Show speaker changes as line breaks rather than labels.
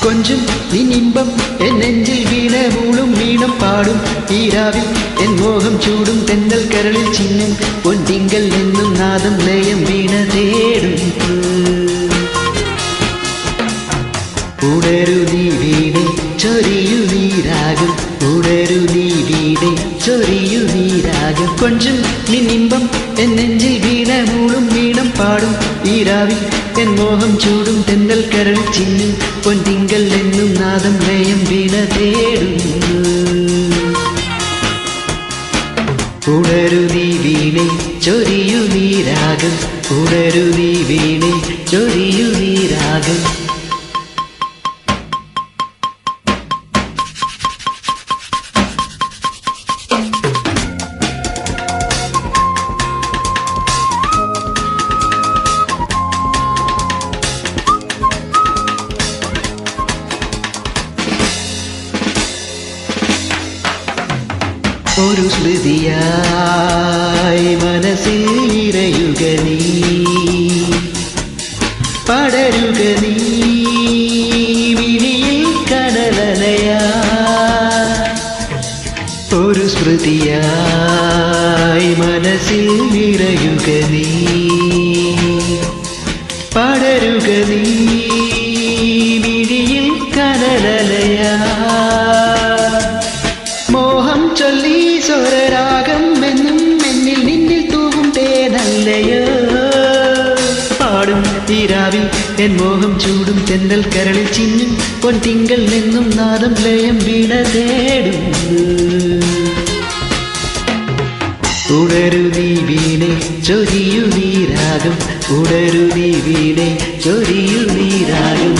கொஞ்சம் நின் இன்பம் என் நெஞ்சில் வீண மூளும் வீணம் பாடும் ஈராவில் என் மோகம் சூடும் தென்னல் கரளில் சின்னும் பொன்திங்கள் என்னும் நாதம் லயம் வீண தேடும் ഉണരുനീ വീണേ ചൊരിയുനീ രാഗം ഉണരുനീ വീണേ ചൊരിയുനീ രാഗം കൊഞ്ചും നിന്നിമ്പം എൻ നെഞ്ചിൽ വീണ മൂളും വീണം പാടും ഈരാവിൽ എൻ മോഹം ചൂടും തെന്നൽ കരൾ ചിന്നും പൊൻതിങ്കൾ എന്നും നാദം ലയം വീണ തേടും ഉണരുനീ വീണേ ചൊരിയുനീ രാഗം ഉണരുനീ വീണേ ചൊരിയുനീ രാഗം ഒരു സ്മൃതിയായി മനസ്സിൽ നിറയുക നീ പടരുക നീ വിഴിയിൽ കടലലയാ ഒരു സ്മൃതിയായി മനസ്സിൽ നിറയുക നീ പടരുക നീ വിഴിയിൽ കടലലയാ മോഹം ചൊല്ലി സ്വരരാഗം എന്നും എന്നിൽ നിന്നിൽ തൂവും തേനല്ലയോ പാടും ഈരാവിൽ എൻ മോഹം ചൂടും തെന്നൽ കരളിൽ ചിന്നും പൊൻതിങ്കൾ എന്നും നാദം ലയം വീണ തേടും ഉണരുനീ വീണേ ചൊരിയുനീ രാഗം ഉണരുനീ വീണേ ചൊരിയുനീ രാഗം